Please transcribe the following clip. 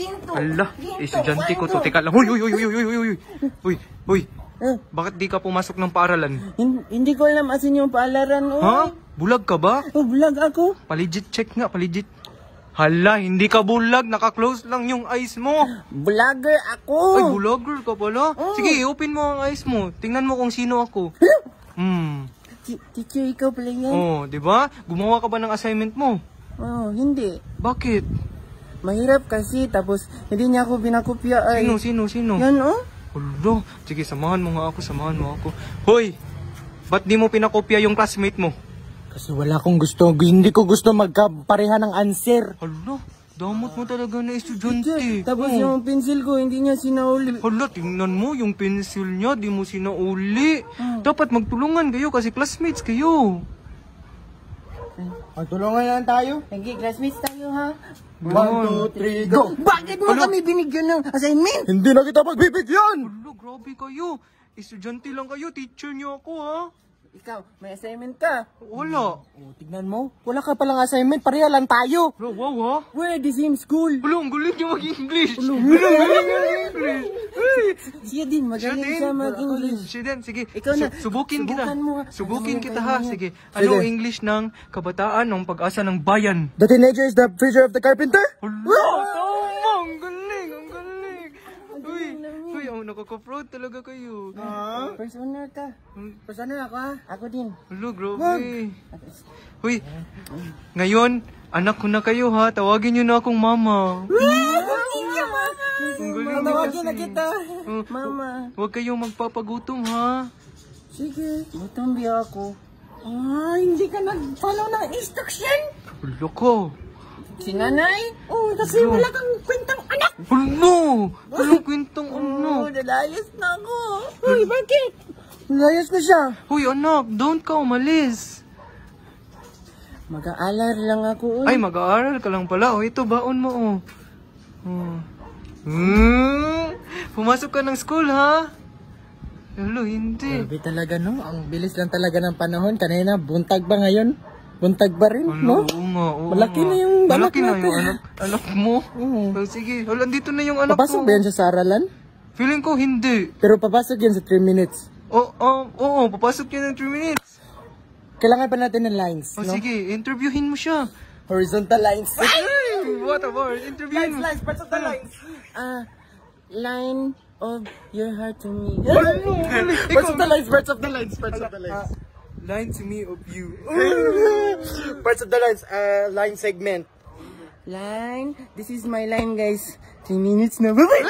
Ginto. Hala, Ginto, estudyante ko to. paano? Teka lang. Huy. Bakit di ka pumasok ng paaralan? Hindi ko alam asin yung paalaran. Ha? Bulag ka ba? Oh, bulag ako. Paligid check nga, paligid. Hala, hindi ka bulag. Naka-close lang yung eyes mo. Vlogger ako. Ay, vlogger ka pala. Sige, i-open mo ang eyes mo. Tingnan mo kung sino ako. Teacher, ikaw pala yan? Oh, di ba? Gumawa ka ba ng assignment mo? Oh, hindi. Bakit? Mahirap kasi, tapos hindi niya ako binakopya ay. Sino? Yan oh. Hala, sige, samahan mo ako. Hoy, ba't di mo pinakopya yung classmate mo? Kasi wala akong gusto. Hindi ko gusto magkapareha ng answer. Hala, damot mo talaga na estudyante. Tapos yung pencil ko, hindi niya sinauli. Hala, tingnan mo yung pencil niya, di mo sinauli. Dapat magtulungan kayo kasi classmates kayo. Tulungan lang tayo. Sige, classmates tayo ha. 1, 2, 3, go! Bakit mo kami binigyan ng assignment? Hindi na kita pagbibigyan! Hala, grabe kayo. Estudyante lang kayo, teacher niyo ako ha. Ikaw, may assignment ka. Wala. Tignan mo, wala ka palang assignment, pareha lang tayo. Hala, wow ha. We're the same school. Hala, ang galing niya mag-English. Siya din, magaling siya mag-English. Siya din, sige. Ikaw na. Subukin kita. Subukan mo, ha. Subukin Alam mo kita yung ha. kaya mo Sige. Ano ang English ng kabataan ng pag-asa ng bayan? The teenager is the future of the carpenter? Hala, tama. Ang galing. Uy, nakaka-proud talaga kayo. First honor ka. First honor ako ha. Ako din. Hala, grabe. Uy, ngayon, anak ko na kayo ha. Tawagin niyo na akong mama. Ang galing niyo Tawagin na kasi. kita. Mama. Huwag kayong magpapagutom ha. Sige. Gutom biya ako. Hindi ka nag-follow ng instruction? Hala ko. Si nanay? Kasi wala kang kwentang anak. Hala! Walang kwentong ano. Nalayas na ako. Uy, bakit? Nalayas na siya. Hoy anak, don't ka umalis. Mag-aalar lang ako. Ay, mag-aaral ka lang pala. O, ito, baon mo, Pumasok ka ng school, ha? Hello, hindi. Grabe talaga, no? Ang bilis lang talaga ng panahon. Kanina, buntag ba ngayon? Buntag ba rin, no? Oo nga. Malaki na yung anak Malaki na natin. yung anak mo. Oh, sige, hala, dito na yung anak Papasok ko. ba yan siya sa aralan? Feeling ko, hindi. Pero papasok yan sa 3 minutes. Oo, papasok yan ng 3 minutes. Kailangan pa natin ng lines, no? Sige, interviewin mo siya. Horizontal lines. What about? Interviewin mo. parts of the lines. Line of your heart to me. Parts of the lines, parts of the lines. Line to me of you. Parts of the lines, line segment. Line. This is my line, guys. 3 minutes na. Bye-bye!